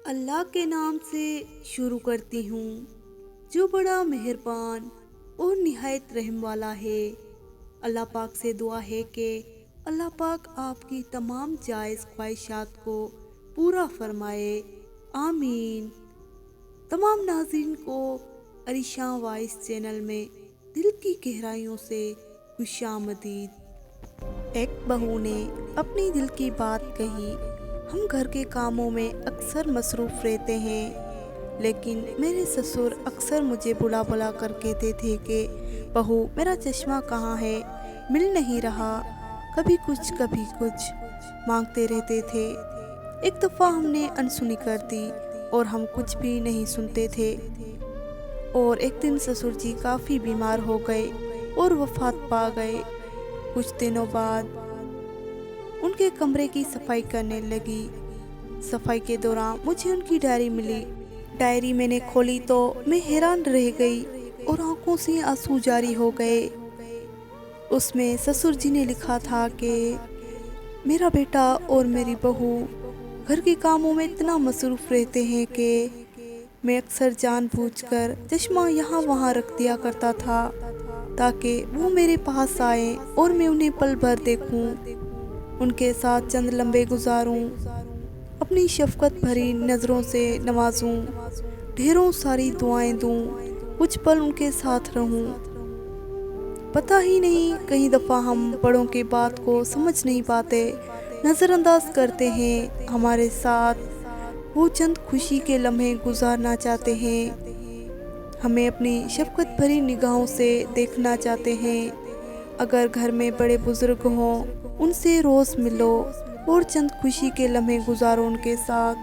अल्लाह के नाम से शुरू करती हूँ, जो बड़ा मेहरबान और निहायत रहम वाला है। अल्लाह पाक से दुआ है कि अल्लाह पाक आपकी तमाम जायज़ ख्वाहिशात को पूरा फरमाए, आमीन। तमाम नाज़रीन को अरिशां वॉइस चैनल में दिल की गहराइयों से खुशामदीद। एक बहू ने अपनी दिल की बात कही। हम घर के कामों में अक्सर मसरूफ़ रहते हैं, लेकिन मेरे ससुर अक्सर मुझे बुला बुला कर कहते थे कि बहू मेरा चश्मा कहाँ है, मिल नहीं रहा। कभी कुछ मांगते रहते थे। एक दफ़ा हमने अनसुनी कर दी और हम कुछ भी नहीं सुनते थे। और एक दिन ससुर जी काफ़ी बीमार हो गए और वफ़ात पा गए। कुछ दिनों बाद उनके कमरे की सफाई करने लगी। सफाई के दौरान मुझे उनकी डायरी मिली। डायरी मैंने खोली तो मैं हैरान रह गई और आंखों से आंसू जारी हो गए। उसमें ससुर जी ने लिखा था कि मेरा बेटा और मेरी बहू घर के कामों में इतना मसरूफ़ रहते हैं कि मैं अक्सर जानबूझकर चश्मा यहाँ वहाँ रख दिया करता था ताकि वो मेरे पास आए और मैं उन्हें पल भर देखूं, उनके साथ चंद लम्हे गुजारूं, अपनी शफकत भरी नज़रों से नवाजूं, ढेरों सारी दुआएं दूं, कुछ पल उनके साथ रहूं। पता ही नहीं, कई दफ़ा हम बड़ों के बात को समझ नहीं पाते, नज़रअंदाज करते हैं। हमारे साथ वो चंद खुशी के लम्हे गुजारना चाहते हैं, हमें अपनी शफकत भरी निगाहों से देखना चाहते हैं। अगर घर में बड़े बुजुर्ग हों, उनसे रोज़ मिलो और चंद खुशी के लम्हे गुजारो उनके साथ।